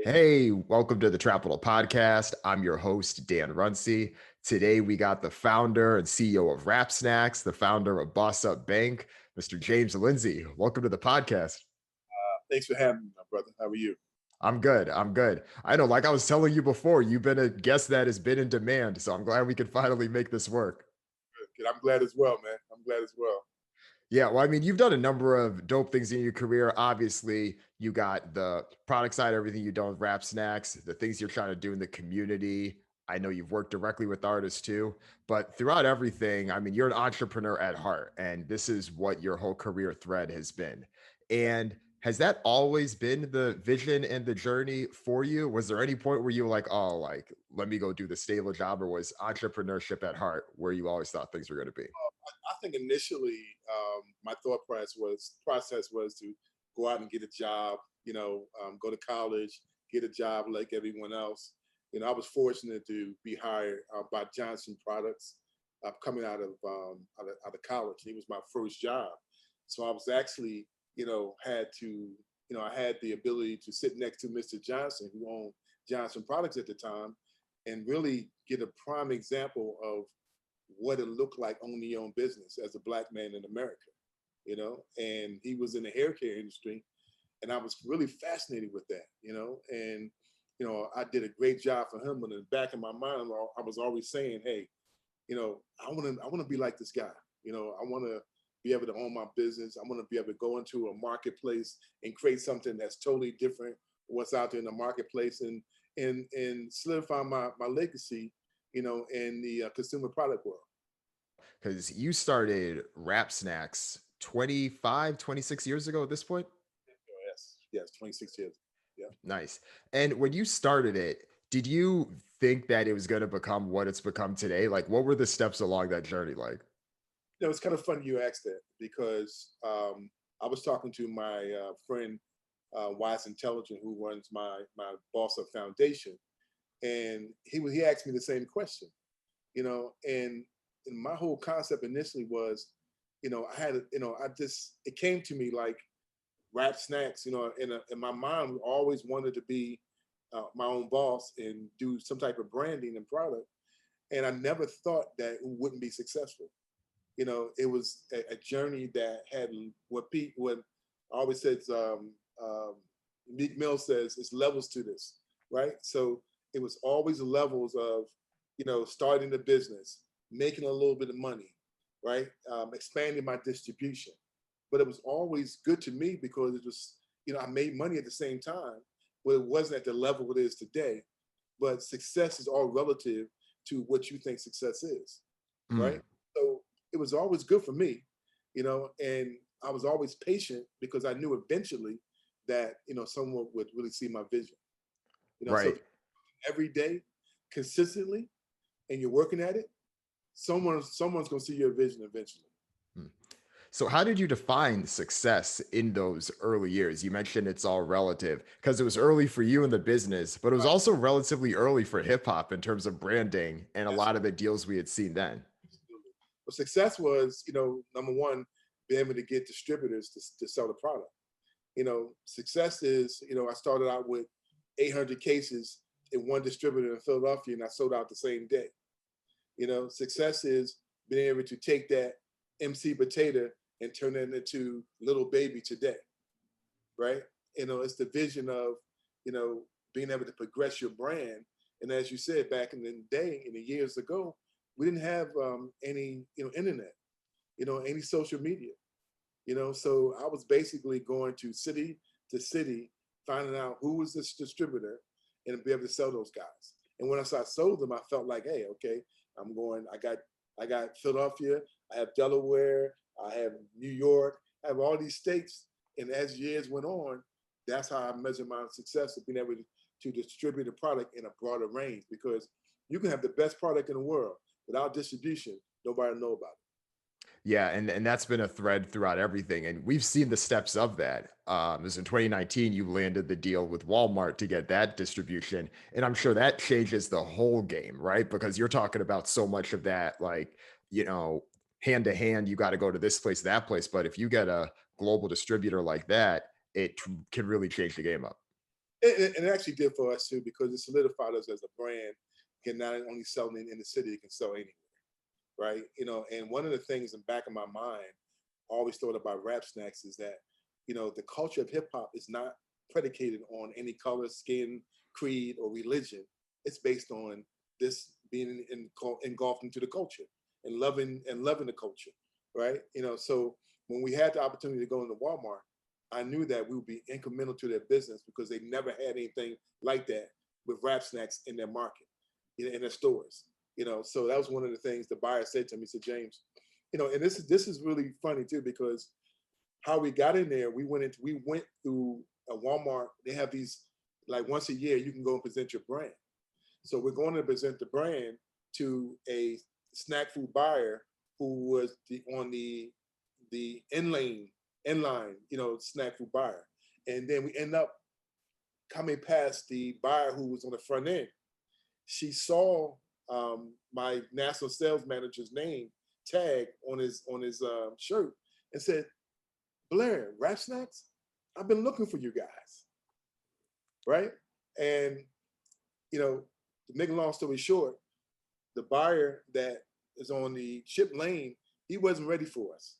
Hey, welcome to the Trapital podcast. I'm your host, Dan Runcie. Today we got the founder and CEO of Rap Snacks, the founder of Bossup Bank, Mr. James Lindsay. Welcome to the podcast. Thanks for having me, my brother. How are you? I'm good. I'm good. I know, like I was telling you before, you've been a guest that has been in demand. So I'm glad we could finally make this work. Good. I'm glad as well, man. I'm glad as well. Yeah, well, I mean, you've done a number of dope things in your career. Obviously, you got the product side, everything you've done with Rap Snacks, the things you're trying to do in the community. I know you've worked directly with artists too, but throughout everything, I mean, you're an entrepreneur at heart, and this is what your whole career thread has been. And has that always been the vision and the journey for you? Was there any point where you were like, oh, like, let me go do the stable job, or was entrepreneurship at heart where you always thought things were going to be? I think initially my thought process was to go out and get a job. Go to college, get a job like everyone else. I was fortunate to be hired by Johnson Products coming out of college. It was my first job, so I was actually I had the ability to sit next to Mr. Johnson, who owned Johnson Products at the time, and really get a prime example of what it looked like owning your own business as a black man in America, and he was in the hair care industry. And I was really fascinated with that, and, I did a great job for him. But in the back of my mind, I was always saying, hey, I want to be like this guy. I want to be able to own my business. I want to be able to go into a marketplace and create something that's totally different what's out there in the marketplace, and solidify my legacy, in the consumer product world. Because you started Rap Snacks 25, 26 years ago at this point. Yes, yes, 26 years. Yeah. Nice. And when you started it, did you think that it was going to become what it's become today? Like, what were the steps along that journey like? It's kind of funny you asked that because I was talking to my friend Wise Intelligent, who runs my Bossup Foundation, and he asked me the same question. And my whole concept initially was, I had, I just it came to me like Rap Snacks, in my mind always wanted to be my own boss and do some type of branding and product, and I never thought that it wouldn't be successful. It was a journey that had what I always says. Meek Mill says it's levels to this, right? So it was always levels of, starting the business, making a little bit of money, right? Expanding my distribution. But it was always good to me because it was, I made money at the same time, but it wasn't at the level it is today. But success is all relative to what you think success is, right? Mm, So it was always good for me, and I was always patient because I knew eventually that, someone would really see my vision. So right. every day, consistently, and you're working at it, someone's gonna see your vision eventually. Mm. So, how did you define success in those early years? You mentioned it's all relative because it was early for you in the business, but it was Right. also relatively early for hip hop in terms of branding and a lot of Absolutely. the deals we had seen then. Absolutely. But success was, number one, being able to get distributors to sell the product. Success is, I started out with 800 cases in one distributor in Philadelphia, and I sold out the same day. Success is being able to take that MC potato and turn it into little baby today, right? It's the vision of, you know, being able to progress your brand. And as you said, back in the day, in the years ago, we didn't have any, internet, any social media, so I was basically going to city, finding out who was this distributor and be able to sell those guys. And when I sold them, I felt like, hey, okay, I got Philadelphia, I have Delaware, I have New York, I have all these states. And as years went on, that's how I measure my success of being able to distribute a product in a broader range, because you can have the best product in the world without distribution, nobody will know about it. Yeah, and that's been a thread throughout everything, and we've seen the steps of that. It was in 2019 you landed the deal with Walmart to get that distribution, and I'm sure that changes the whole game, right? Because you're talking about so much of that, like you know, hand to hand. You got to go to this place, that place, but if you get a global distributor like that, it can really change the game up. And it actually did for us too, because it solidified us as a brand. Can not only sell in the city, it can sell anywhere, right? And one of the things in the back of my mind, I always thought about rap snacks is that, the culture of hip hop is not predicated on any color, skin, creed, or religion. It's based on this being engulfed into the culture and loving the culture, right? So when we had the opportunity to go into Walmart, I knew that we would be incremental to their business because they never had anything like that with rap snacks in their market, in their stores. So that was one of the things the buyer said to me. He said, James, and this is really funny too, because how we got in there, we went through a Walmart. They have these, like, once a year you can go and present your brand. So we're going to present the brand to a snack food buyer who was on the inline, snack food buyer. And then we end up coming past the buyer who was on the front end. She saw my national sales manager's name tag on his shirt and said, Blair, Rap Snacks, I've been looking for you guys, right? And, to make a long story short, the buyer that is on the ship lane, he wasn't ready for us.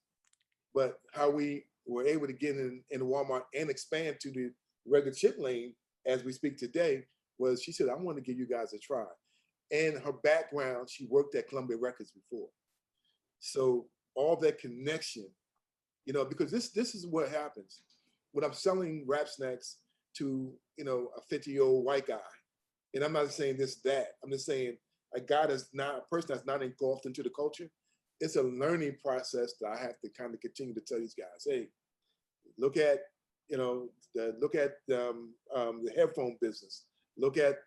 But how we were able to get in Walmart and expand to the regular chip lane as we speak today was, she said, I want to give you guys a try. And her background, she worked at Columbia Records before. So all that connection, because this is what happens when I'm selling rap snacks to, a 50-year-old white guy. And I'm not saying that. I'm just saying a person that's not engulfed into the culture. It's a learning process that I have to kind of continue to tell these guys, hey, look at, the headphone business. Look at,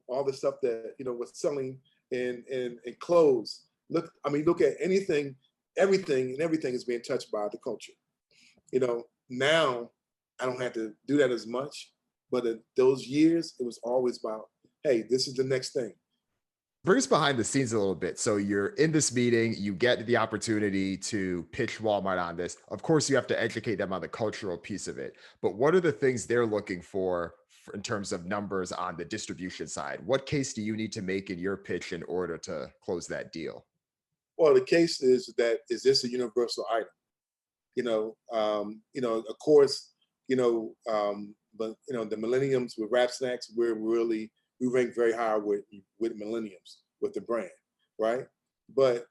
all the stuff that, was selling in clothes. Look at everything is being touched by the culture. Now I don't have to do that as much, but in those years, it was always about, hey, this is the next thing. Bring us behind the scenes a little bit. So you're in this meeting, you get the opportunity to pitch Walmart on this. Of course, you have to educate them on the cultural piece of it. But what are the things they're looking for in terms of numbers on the distribution side? What case do you need to make in your pitch in order to close that deal? Well, the case is that, is this a universal item? Of course, but the millenniums with rap snacks, we rank very high with millenniums with the brand, right? But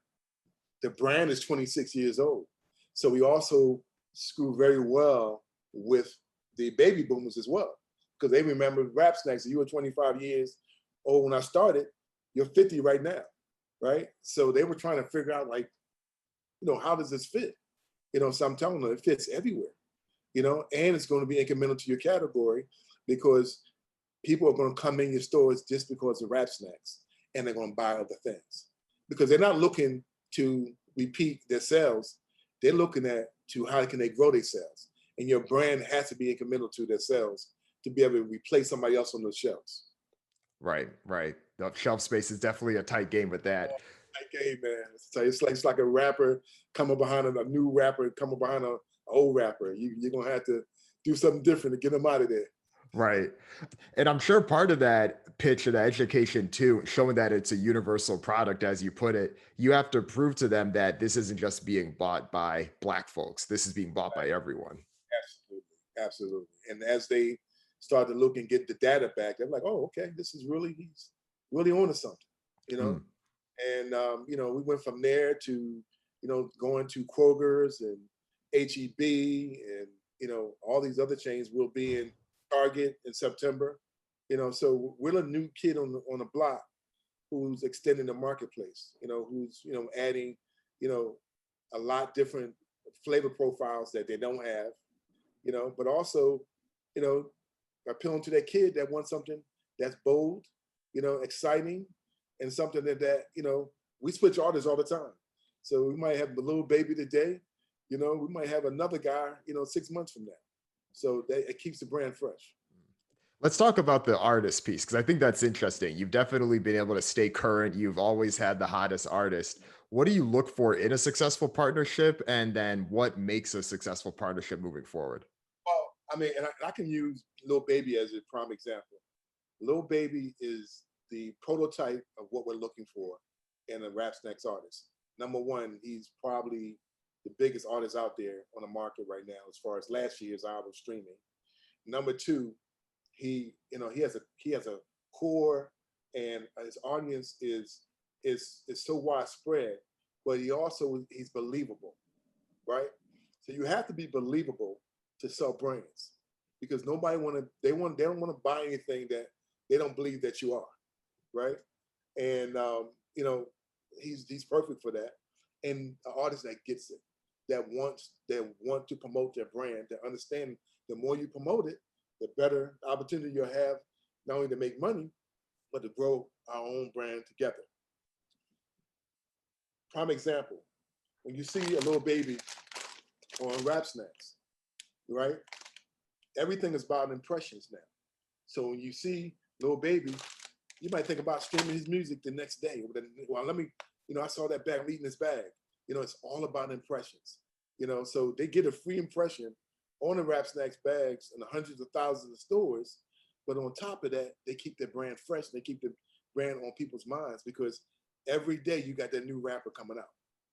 the brand is 26 years old. So we also screw very well with the baby boomers as well, because they remember rap snacks. You were 25 years old when I started, you're 50 right now, right? So they were trying to figure out, like, how does this fit? So I'm telling them it fits everywhere, and it's going to be incremental to your category, because people are going to come in your stores just because of rap snacks, and they're going to buy other things, because they're not looking to repeat their sales. They're looking at to how can they grow their sales, and your brand has to be incremental to their sales to be able to replace somebody else on those shelves. Right, right. The shelf space is definitely a tight game with that. Tight game, man. So it's like a rapper coming behind a new rapper coming behind a old rapper. You're gonna have to do something different to get them out of there. Right. And I'm sure part of that pitch and education too, showing that it's a universal product, as you put it, you have to prove to them that this isn't just being bought by Black folks. This is being bought by everyone. Absolutely, absolutely. And as they start to look and get the data back, they're like, "Oh, okay, he's really onto something," you know. Mm. And we went from there to going to Kroger's and HEB and all these other chains. We'll be in Target in September. So we're the new kid on the block who's extending the marketplace. Who's adding a lot different flavor profiles that they don't have. But also appealing to that kid that wants something that's bold, exciting, and something that we switch artists all the time. So we might have a little baby today, we might have another guy, 6 months from now. So it keeps the brand fresh. Let's talk about the artist piece, because I think that's interesting. You've definitely been able to stay current. You've always had the hottest artist. What do you look for in a successful partnership? And then what makes a successful partnership moving forward? I mean, and I can use Lil Baby as a prime example. Lil Baby is the prototype of what we're looking for in a rap snacks artist. Number one, he's probably the biggest artist out there on the market right now as far as last year's album streaming. Number two, he has a core, and his audience is so widespread, but he's believable, right? So you have to be believable to sell brands, because nobody they don't want to buy anything that they don't believe that you are, right? And you know, he's perfect for that. And an artist that gets it, that want to promote their brand, that understand the more you promote it, the better opportunity you'll have, not only to make money, but to grow our own brand together. Prime example, when you see a Little Baby on Rap Snacks, right? Everything is about impressions now. So when you see Little Baby, you might think about streaming his music the next day. Well, I saw that bag, I'm eating this bag. It's all about impressions. So they get a free impression on the Rap Snacks bags in the hundreds of thousands of stores. But on top of that, they keep their brand fresh. They keep the brand on people's minds, because every day you got that new rapper coming out,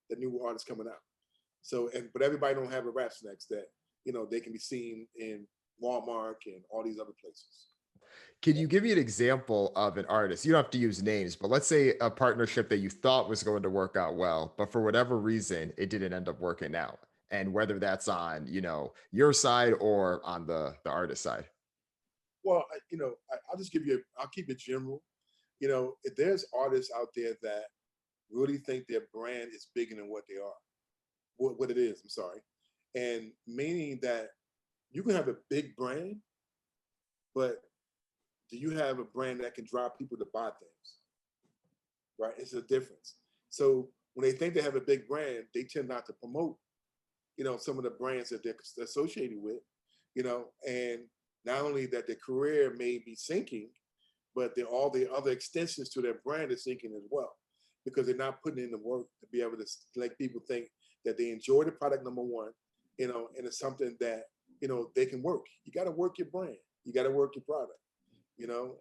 that new artist coming out. So, but everybody don't have a Rap Snacks that, they can be seen in Walmart and all these other places. Can you give me an example of an artist? You don't have to use names, but let's say a partnership that you thought was going to work out well, but for whatever reason, it didn't end up working out. And whether that's on, your side or on the artist side. Well, I'll just I'll keep it general. If there's artists out there that really think their brand is bigger than what they are, what it is, I'm sorry. And meaning that you can have a big brand, but do you have a brand that can drive people to buy things? Right? It's a difference. So when they think they have a big brand, they tend not to promote, some of the brands that they're associated with, and not only that their career may be sinking, but all the other extensions to their brand is sinking as well, because they're not putting in the work to be able to let people think that they enjoy the product, number one, and it's something that, they can work. You got to work your brand. You got to work your product,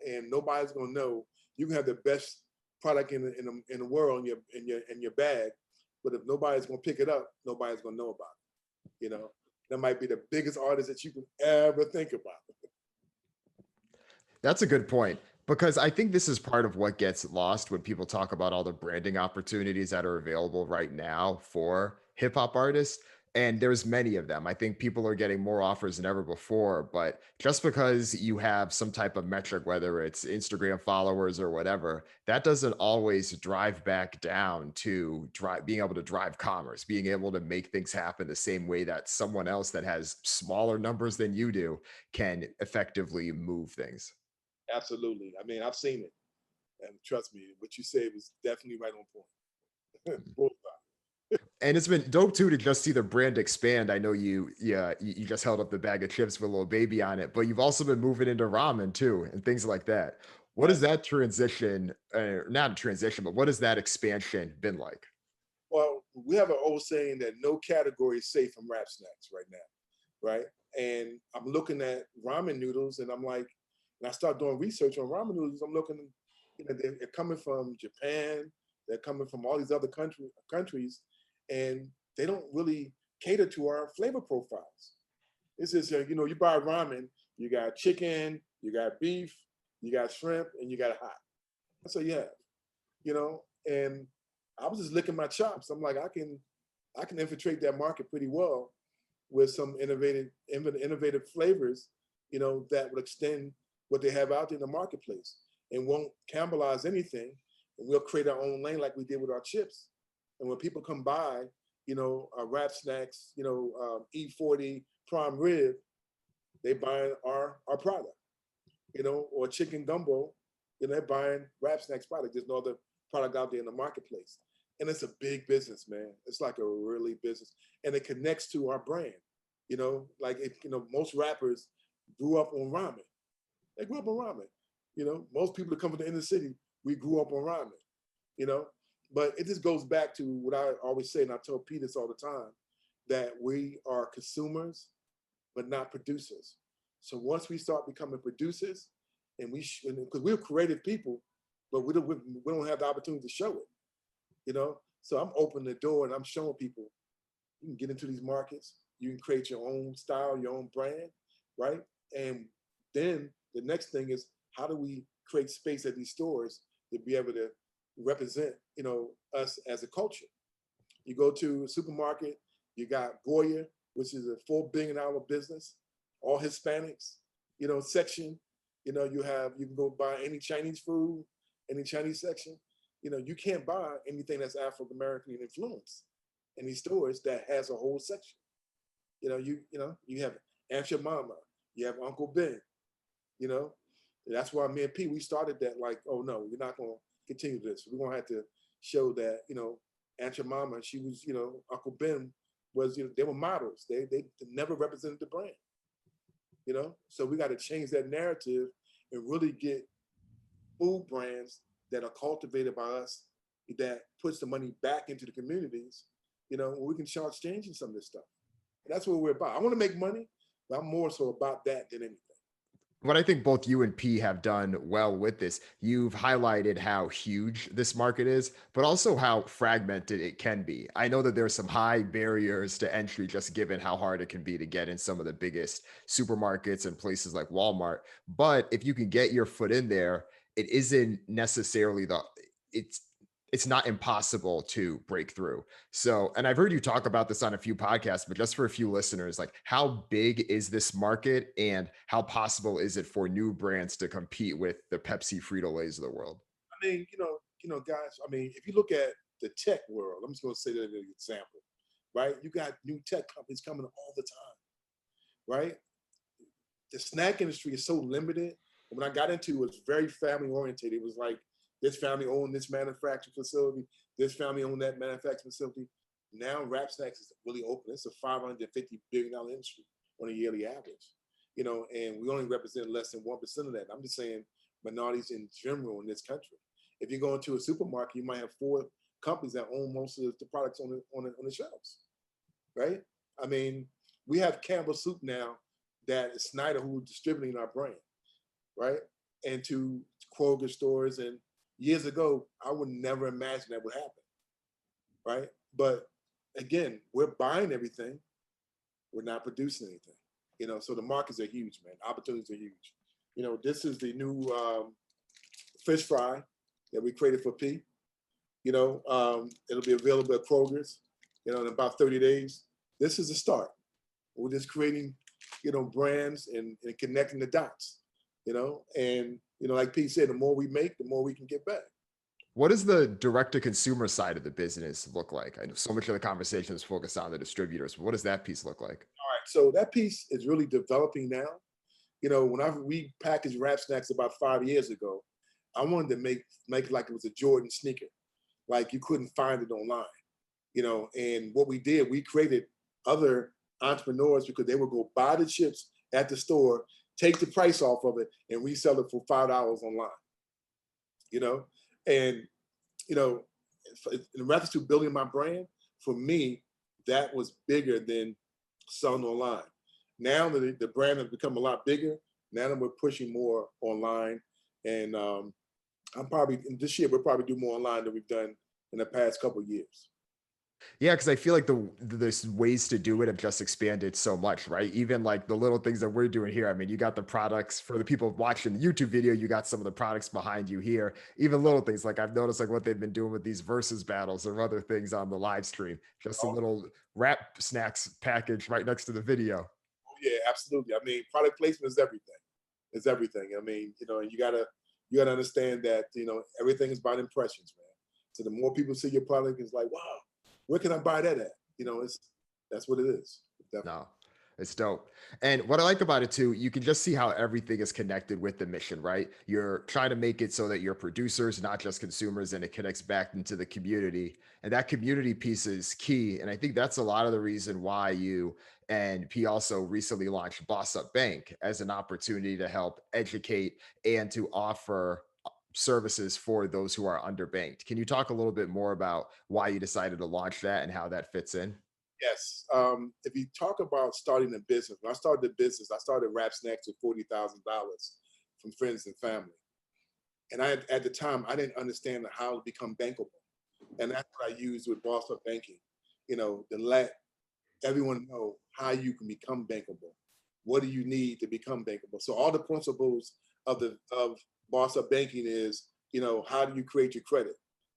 and nobody's going to know. You can have the best product in the world in your bag, but if nobody's going to pick it up, nobody's going to know about it. That might be the biggest artist that you can ever think about. That's a good point, because I think this is part of what gets lost when people talk about all the branding opportunities that are available right now for hip hop artists. And there's many of them. I think people are getting more offers than ever before, but just because you have some type of metric, whether it's Instagram followers or whatever, that doesn't always drive back down to being able to drive commerce, being able to make things happen the same way that someone else that has smaller numbers than you do can effectively move things. Absolutely. I mean, I've seen it, and trust me, what you said was definitely right on point. And it's been dope too to just see the brand expand. I know you just held up the bag of chips with a little baby on it, but you've also been moving into ramen too and things like that. What has Yes. that transition, not a transition, but what has that expansion been like? Well, we have an old saying that no category is safe from rap snacks right now, right? And I'm looking at ramen noodles, and I'm like, and I start doing research on ramen noodles. I'm looking, they're coming from Japan, they're coming from all these other countries, and they don't really cater to our flavor profiles. This is, you buy ramen, you got chicken, you got beef, you got shrimp, and you got hot. That's all you have, and I was just licking my chops. I'm like, I can infiltrate that market pretty well with some innovative flavors, that would extend what they have out there in the marketplace and won't cannibalize anything. And we'll create our own lane like we did with our chips. And when people come by, our Rap Snacks, E40 prime rib, they buying our product, or chicken gumbo, they're buying Rap Snacks product. There's no other product out there in the marketplace. And it's a big business, man. It's like a really business. And it connects to our brand. Most rappers grew up on ramen. They grew up on ramen. Most people that come from the inner city, we grew up on ramen, you know. But it just goes back to what I always say, and I tell Pete this all the time, that we are consumers, but not producers. So once we start becoming producers, and because we're creative people, but we don't have the opportunity to show it, you know. So I'm opening the door and I'm showing people you can get into these markets, you can create your own style, your own brand, right? And then the next thing is how do we create space at these stores to be able to represent, us as a culture. You go to a supermarket, you got Goya, which is a $4 billion business, all Hispanics, section. You can go buy any Chinese food, any Chinese section. You can't buy anything that's African American influence in these stores that has a whole section. You have Aunt Your Mama, you have Uncle Ben. You know, that's why me and P we started that like, oh no, we're not gonna continue this. We're gonna have to show that Aunt Your Mama, she was Uncle Ben was they were models. They never represented the brand. So we got to change that narrative and really get food brands that are cultivated by us that puts the money back into the communities. Where we can charge changing some of this stuff. And that's what we're about. I want to make money, but I'm more so about that than anything. What I think both you and P have done well with this, you've highlighted how huge this market is, but also how fragmented it can be. I know that there's some high barriers to entry just given how hard it can be to get in some of the biggest supermarkets and places like Walmart. But if you can get your foot in there, it isn't necessarily it's it's not impossible to break through. So, and I've heard you talk about this on a few podcasts, but just for a few listeners, like how big is this market and how possible is it for new brands to compete with the Pepsi Frito-Lays of the world? I mean, guys. I mean, if you look at the tech world, I'm just going to say that as an example, right? You got new tech companies coming all the time, right? The snack industry is so limited. When I got into it, it was very family oriented. It was like this family owned this manufacturing facility, this family owned that manufacturing facility. Now Rap Snacks is really open. It's a $550 billion industry on a yearly average. And we only represent less than 1% of that. I'm just saying minorities in general in this country. If you go into a supermarket, you might have 4 companies that own most of the products on the shelves, right? I mean, we have Campbell Soup now that is Snyder who's distributing our brand, right? And to Kroger stores. And years ago, I would never imagine that would happen, right? But again, we're buying everything, we're not producing anything. So the markets are huge, man. Opportunities are huge. This is the new fish fry that we created for P. It'll be available at Kroger's, in about 30 days. This is a start. We're just creating, brands and connecting the dots, and, like P said, the more we make, the more we can get back. What does the direct to consumer side of the business look like? I know so much of the conversation is focused on the distributors, but what does that piece look like? All right. So that piece is really developing now. When we packaged Rap Snacks about 5 years ago, I wanted to make like it was a Jordan sneaker, like you couldn't find it online. And what we did, we created other entrepreneurs because they would go buy the chips at the store, take the price off of it, and resell it for $5 online. And in reference to building my brand, for me, that was bigger than selling online. Now that the brand has become a lot bigger, now that we're pushing more online, and this year we'll probably do more online than we've done in the past couple of years. Yeah, because I feel like there's ways to do it have just expanded so much, right? Even like the little things that we're doing here. I mean, you got the products for the people watching the YouTube video, you got some of the products behind you here. Even little things like I've noticed like what they've been doing with these versus battles or other things on the live stream. Just a little Rap Snacks package right next to the video. Oh yeah, absolutely. I mean, product placement is everything. It's everything. I mean, and you gotta understand that everything is about impressions, man. So the more people see your product, it's like, wow, where can I buy that at? That's what it is. Definitely. No, it's dope. And what I like about it too, you can just see how everything is connected with the mission, right? You're trying to make it so that you're producers, not just consumers, and it connects back into the community. And that community piece is key. And I think that's a lot of the reason why you and P also recently launched Bossup Bank as an opportunity to help educate and to offer services for those who are underbanked. Can you talk a little bit more about why you decided to launch that and how that fits in? Yes. If you talk about starting a business, when I started the business, I started Rap Snacks with $40,000 from friends and family. And at the time, I didn't understand how to become bankable. And that's what I used with Bossup Banking, to let everyone know how you can become bankable. What do you need to become bankable? So all the principles of Bossup Banking is, how do you create your credit,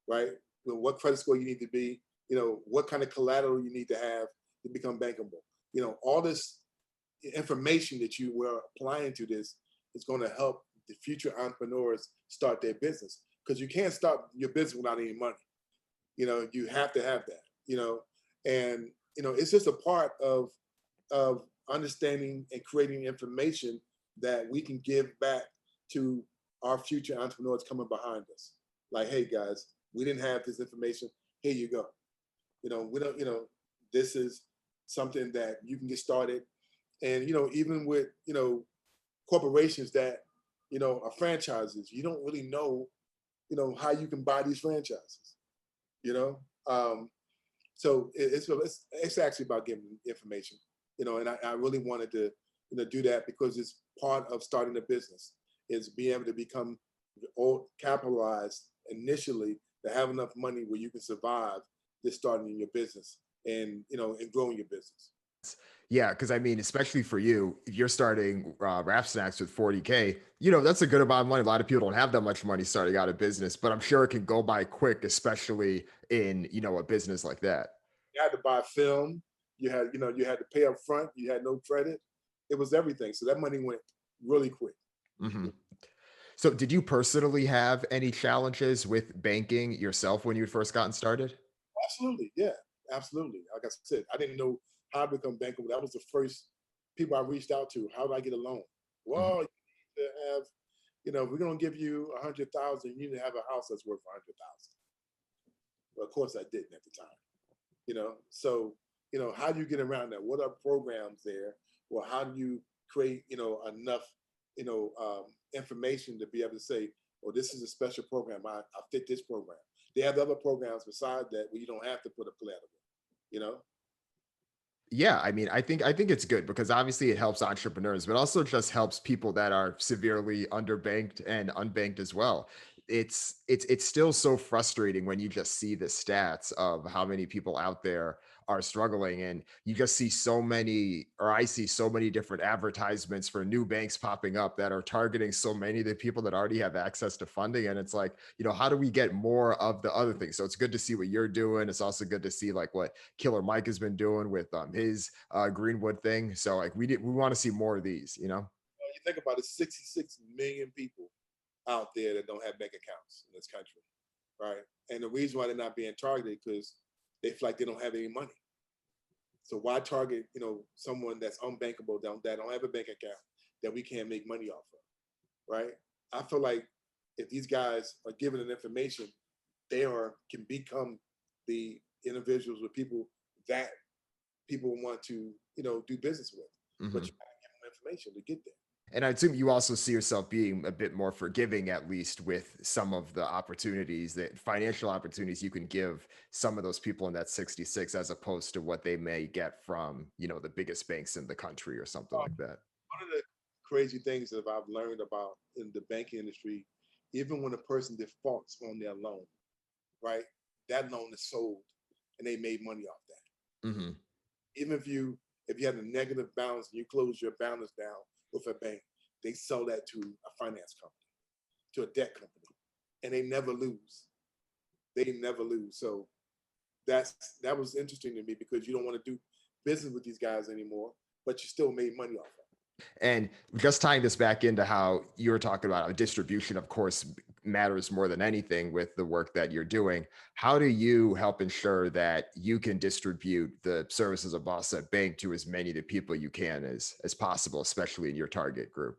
right? What credit score you need to be, what kind of collateral you need to have to become bankable. All this information that you were applying to this is going to help the future entrepreneurs start their business, because you can't start your business without any money. You have to have that. And it's just a part of understanding and creating information that we can give back to our future entrepreneurs coming behind us. Like, hey guys, we didn't have this information. Here you go. We don't. This is something that you can get started. And even with corporations that are franchises, you don't really know how you can buy these franchises. You know, um, so it's actually about giving information. And I really wanted to do that because it's part of starting a business, is being able to become or capitalized initially to have enough money where you can survive just starting your business and growing your business. Yeah, because I mean, especially for you, if you're starting Rap Snacks with 40K, that's a good amount of money. A lot of people don't have that much money starting out a business, but I'm sure it can go by quick, especially in, a business like that. You had to buy film. You had to pay up front. You had no credit. It was everything. So that money went really quick. Hmm. So, did you personally have any challenges with banking yourself when you had first gotten started? Absolutely, yeah, absolutely. Like I said, I didn't know how to become bankable. That was the first people I reached out to. How do I get a loan? Well, Hmm. you need to have, we're gonna give you 100,000. You need to have a house that's worth 100,000. Well, of course I didn't at the time. So how do you get around that? What are programs there? Well, how do you create enough information to be able to say, oh, this is a special program. I fit this program. They have other programs beside that where you don't have to put a collateral. You know, Yeah, I mean, I think it's good because obviously it helps entrepreneurs, but also just helps people that are severely underbanked and unbanked as well. It's still so frustrating when you just see the stats of how many people out there are struggling, and you just see so many, or I see so many different advertisements for new banks popping up that are targeting so many of the people that already have access to funding. And it's like, how do we get more of the other things? So it's good to see what you're doing. It's also good to see like what Killer Mike has been doing with his Greenwood thing. So like we want to see more of these. you think about it, 66 million people out there that don't have bank accounts in this country, right? And the reason why they're not being targeted because they feel like they don't have any money. So why target, someone that's unbankable, that don't have a bank account that we can't make money off of, right? I feel like if these guys are given an information, can become the individuals with people that people want to, do business with. But Hmm. you gotta give them information to get there. And I assume you also see yourself being a bit more forgiving, at least with some of the opportunities, that financial opportunities you can give some of those people in that 66, as opposed to what they may get from, the biggest banks in the country or something like that. One of the crazy things that I've learned about in the banking industry, even when a person defaults on their loan, right? That loan is sold and they made money off that. Hmm. Even if you had a negative balance and you close your balance down with a bank, they sell that to a finance company, to a debt company, and they never lose. They never lose. So that was interesting to me because you don't want to do business with these guys anymore, but you still made money off of it. And just tying this back into how you were talking about how distribution, of course, matters more than anything with the work that you're doing. How do you help ensure that you can distribute the services of Bossup Bank to as many of the people you can as possible, especially in your target group?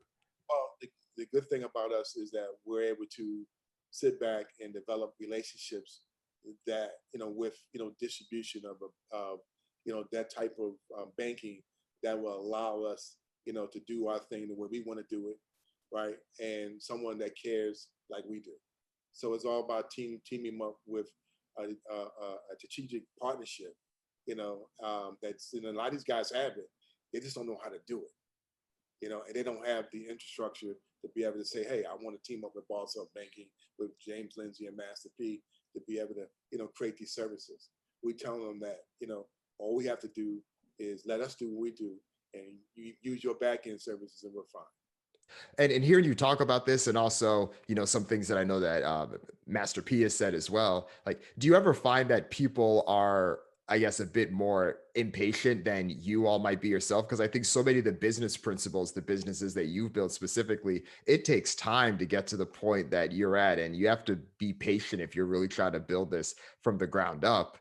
Well, the good thing about us is that we're able to sit back and develop relationships that with distribution of that type of banking that will allow us to do our thing the way we want to do it, right? And someone that cares like we do. So it's all about teaming up with a strategic partnership That's, a lot of these guys have it. They just don't know how to do it, and they don't have the infrastructure to be able to say, hey, I want to team up with Bossup Banking, with James Lindsay and Master P to be able to, create these services. We tell them that, all we have to do is let us do what we do, and you use your back end services, and we're fine. And hearing you talk about this, and also, some things that I know that Master P has said as well. Like, do you ever find that people are, I guess, a bit more impatient than you all might be yourself? Because I think so many of the business principles, the businesses that you've built specifically, it takes time to get to the point that you're at, and you have to be patient if you're really trying to build this from the ground up.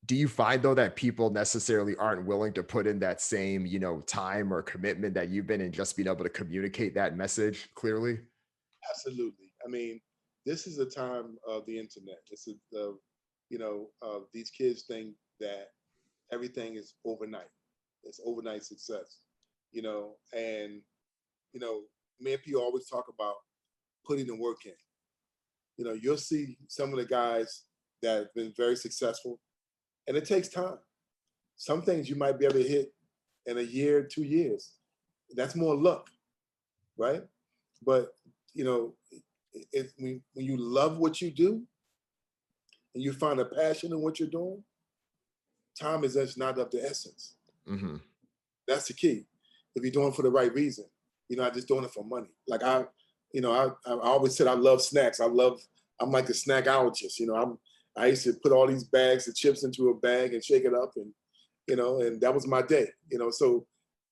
Do you find though that people necessarily aren't willing to put in that same, time or commitment that you've been in, just being able to communicate that message clearly? Absolutely. I mean, this is a time of the internet. This is the, these kids think that everything is overnight. It's overnight success, and, you know, me and P always talk about putting the work in. You'll see some of the guys that have been very successful, and it takes time. Some things you might be able to hit in a year, 2 years. That's more luck, right? But you know, when you love what you do and you find a passion in what you're doing, time is just not of the essence. Hmm. That's the key. If you're doing it for the right reason, you're not just doing it for money. Like I always said I love snacks. I'm like a snackologist. I used to put all these bags of chips into a bag and shake it up, and and that was my day. So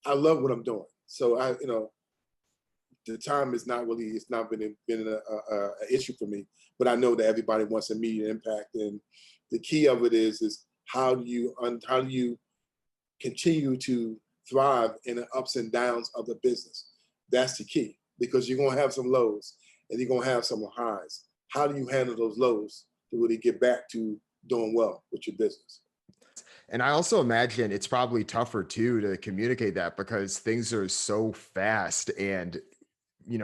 I love what I'm doing. So the time is not really, it's not been a issue for me, but I know that everybody wants immediate impact, and the key of it is how do you continue to thrive in the ups and downs of the business. That's the key, because you're going to have some lows and you're going to have some highs. How do you handle those lows to really get back to doing well with your business? And I also imagine it's probably tougher too to communicate that because things are so fast and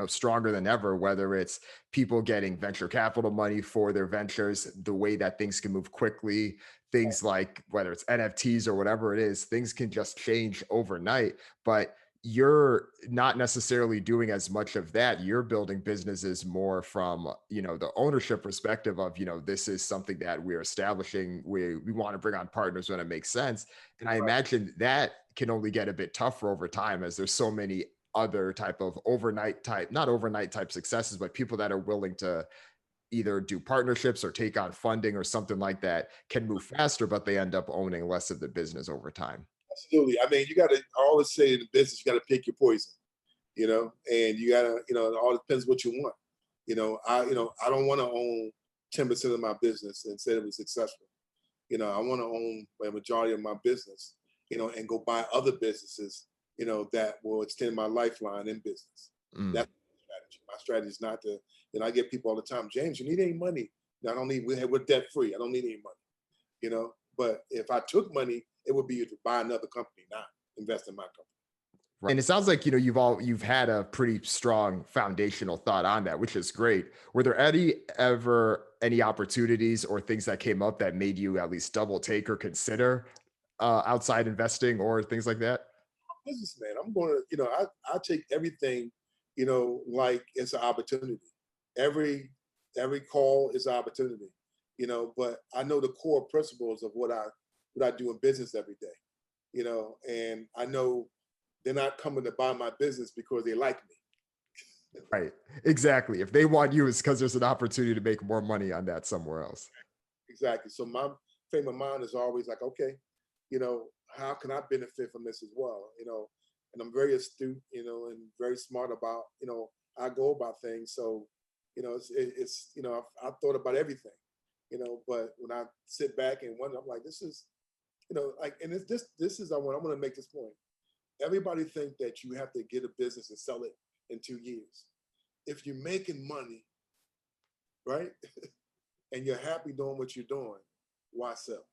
stronger than ever, whether it's people getting venture capital money for their ventures, the way that things can move quickly, things like whether it's NFTs or whatever it is, things can just change overnight. But you're not necessarily doing as much of that. You're building businesses more from, the ownership perspective of, this is something that we're establishing. We want to bring on partners when it makes sense. And I imagine that can only get a bit tougher over time as there's so many other type of overnight type, not overnight type successes, but people that are willing to either do partnerships or take on funding or something like that can move faster, but they end up owning less of the business over time. Absolutely. I mean, I always say in the business, you got to pick your poison, and you got to, it all depends what you want. I don't want to own 10% of my business and say it was successful. I want to own a majority of my business, and go buy other businesses, that will extend my lifeline in business. Mm. That's my strategy. My strategy is not to, I get people all the time, James, you need any money? No, I don't need, we're debt free. I don't need any money, but if I took money, it would be to buy another company, not invest in my company. Right. And it sounds like, you've had a pretty strong foundational thought on that, which is great. Were there any opportunities or things that came up that made you at least double take or consider outside investing or things like that? Businessman, I'm going to, I take everything, like it's an opportunity. Every call is an opportunity, but I know the core principles of what I do in business every day, and I know they're not coming to buy my business because they like me. Right. Exactly. If they want you, it's because there's an opportunity to make more money on that somewhere else. Exactly. So my frame of mind is always like, okay, how can I benefit from this as well? And I'm very astute, and very smart about, I go about things. So, I've thought about everything, but when I sit back and wonder, I'm like, this is, like, and it's this is, I want to make this point. Everybody think that you have to get a business and sell it in 2 years. If you're making money, right, and you're happy doing what you're doing, why sell?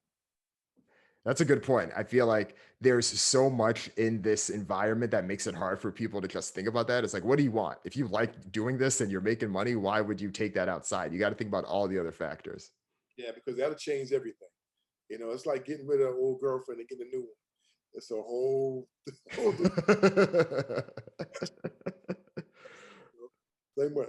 That's a good point. I feel like there's so much in this environment that makes it hard for people to just think about that. It's like, what do you want? If you like doing this and you're making money, why would you take that outside? You got to think about all the other factors. Yeah, because that'll change everything. It's like getting rid of an old girlfriend and getting a new one. It's a whole, whole different, same way.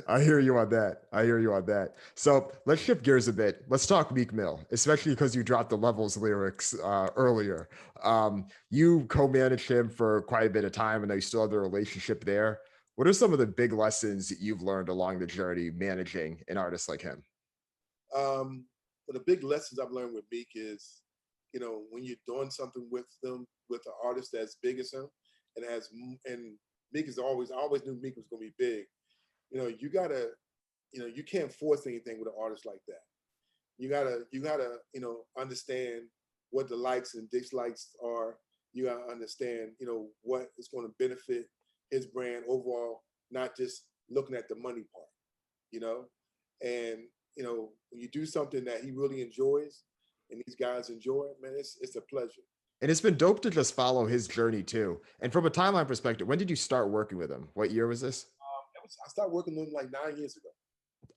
I hear you on that. I hear you on that. So let's shift gears a bit. Let's talk Meek Mill, especially because you dropped the Levels lyrics earlier. You co-managed him for quite a bit of time, and you still have the relationship there. What are some of the big lessons that you've learned along the journey managing an artist like him? But the big lessons I've learned with Meek is, when you're doing something with them, with an artist that's big as him, and Meek is always, I always knew Meek was going to be big. You gotta, you can't force anything with an artist like that. You gotta, understand what the likes and dislikes are. You gotta understand, what is going to benefit his brand overall, not just looking at the money part, you know. And when you do something that he really enjoys, and these guys enjoy, man, it's a pleasure. And it's been dope to just follow his journey too. And from a timeline perspective, when did you start working with him? What year was this? I started working with him like 9 years ago.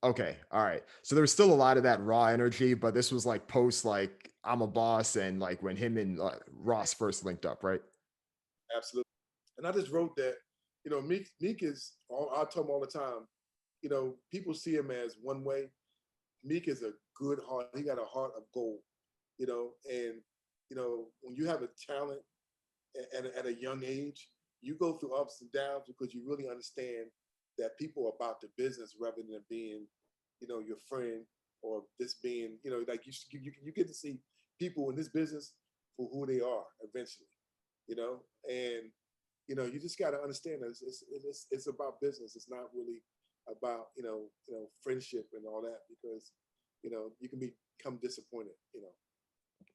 Okay, all right. So there was still a lot of that raw energy, but this was like post like I'm a boss and like when him and Ross first linked up, right? Absolutely. And I just wrote that, Meek is, I tell him all the time, people see him as one way. Meek is a good heart. He got a heart of gold, and, when you have a talent at a young age, you go through ups and downs because you really understand that people are about the business rather than being, your friend or this being, like you get to see people in this business for who they are eventually, and you just got to understand that it's about business. It's not really about friendship and all that because you can become disappointed.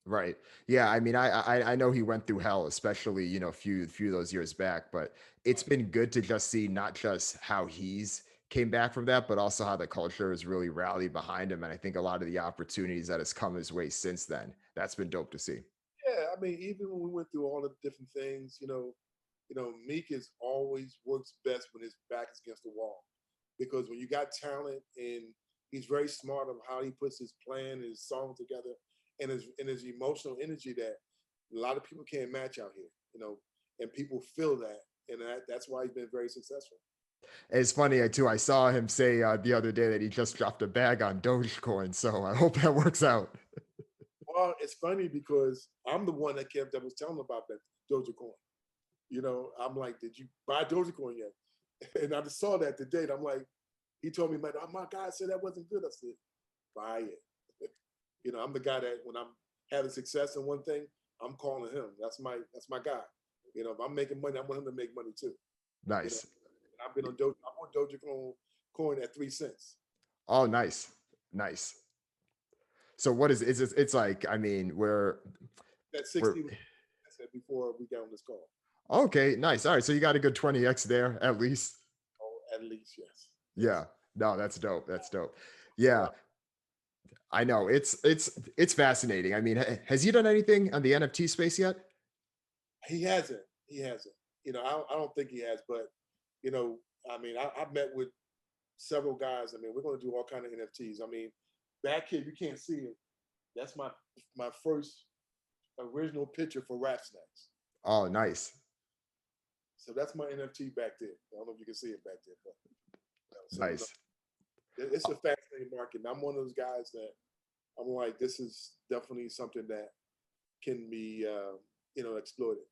Right. Yeah. I mean, I know he went through hell, especially few of those years back. But it's been good to just see not just how he's came back from that, but also how the culture has really rallied behind him. And I think a lot of the opportunities that has come his way since then, that's been dope to see. Yeah, I mean, even when we went through all the different things, Meek is always works best when his back is against the wall, because when you got talent and he's very smart of how he puts his plan, his song together, and his emotional energy that a lot of people can't match out here, and people feel that, and that's why he's been very successful. And it's funny too. I saw him say the other day that he just dropped a bag on Dogecoin. So I hope that works out. Well, it's funny because I'm the one that was telling him about that Dogecoin. I'm like, did you buy Dogecoin yet? And I just saw that today. And I'm like, he told me, man, oh, my guy said that wasn't good. I said, buy it. I'm the guy that when I'm having success in one thing, I'm calling him. That's my guy. If I'm making money, I want him to make money too. You know, Nice. and I've been on Doge. I'm on Dogecoin at 3 cents. Oh, nice. Nice. So what is it? It's like, I mean, That we're 60 I said before we got on this call. okay, nice. All right. So you got a good 20x there at least. Oh, at least yes, yes. Yeah. No, that's dope. That's dope. It's a Yeah. lot. I know. It's fascinating. I mean, has he done anything on the NFT space yet? He hasn't. He hasn't. I don't think he has. But you know, I mean, I've met with several guys. I mean, we're going to do all kind of NFTs. I mean, back here you can't see it. That's my first original picture for Rap Snacks. Oh, nice. So that's my NFT back there. I don't know if you can see it back there, but so Nice. it's a fascinating market. And I'm one of those guys that I'm like, this is definitely something that can be exploited.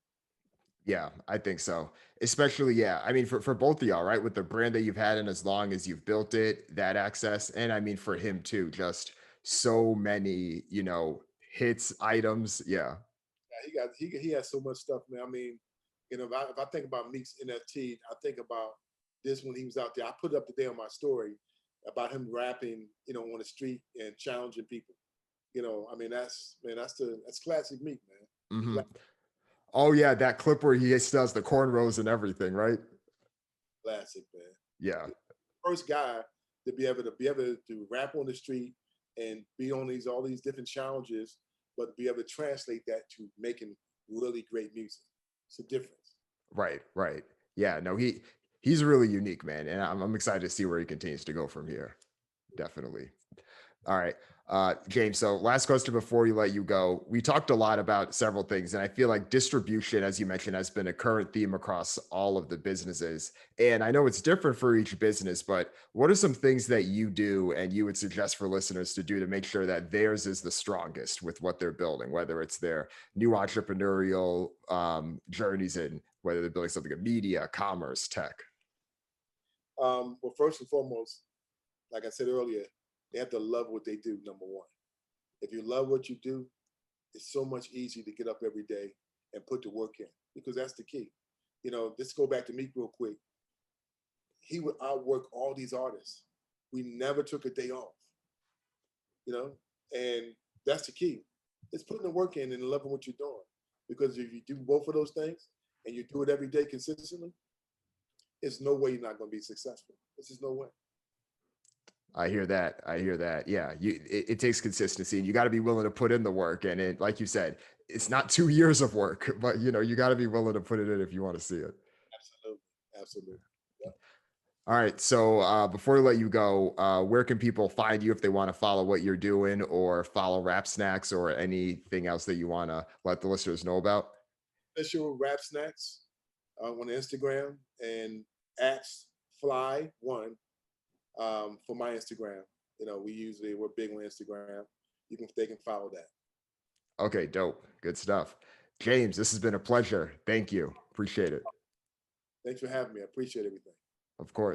Yeah, I think so. Especially, yeah. I mean, for both of y'all, right? With the brand that you've had and as long as you've built it, that access. And I mean, for him too, just so many, hits, items. Yeah. Yeah, he has so much stuff, man. I mean, if I think about Meek's NFT, I think about this when he was out there. I put it up today on my story about him rapping, on the street and challenging people. I mean, that's classic Meek, man. Hmm. Oh, yeah. That clip where he does the cornrows and everything, right? Classic, man. Yeah. First guy to rap on the street and be on these all these different challenges, but be able to translate that to making really great music. It's a difference. Right. Right. Yeah. No, he's really unique, man. And I'm excited to see where he continues to go from here. Definitely. All right. James, so last question before we let you go. We talked a lot about several things, and I feel like distribution, as you mentioned, has been a current theme across all of the businesses. And I know it's different for each business, but what are some things that you do and you would suggest for listeners to do to make sure that theirs is the strongest with what they're building, whether it's their new entrepreneurial journeys in whether they're building something in media, commerce, tech? Well, first and foremost, like I said earlier, they have to love what they do. Number one, if you love what you do, it's so much easier to get up every day and put the work in because that's the key. Let's go back to Meek real quick. He would outwork all these artists. We never took a day off, you know, and that's the key. It's putting the work in and loving what you're doing. Because if you do both of those things and you do it every day consistently, there's no way you're not going to be successful. There's just no way. I hear that. I hear that. Yeah, it takes consistency, and you got to be willing to put in the work. And it, like you said, it's not 2 years of work, but you got to be willing to put it in if you want to see it. Absolutely. Absolutely. Yeah. All right. So before we let you go, where can people find you if they want to follow what you're doing, or follow Rap Snacks, or anything else that you want to let the listeners know about? Official Rap Snacks on Instagram and Axe Fly One for my Instagram. We're big on Instagram. They can follow that. Okay, dope. Good stuff. James, this has been a pleasure. Thank you. Appreciate it. Thanks for having me. I appreciate everything. Of course.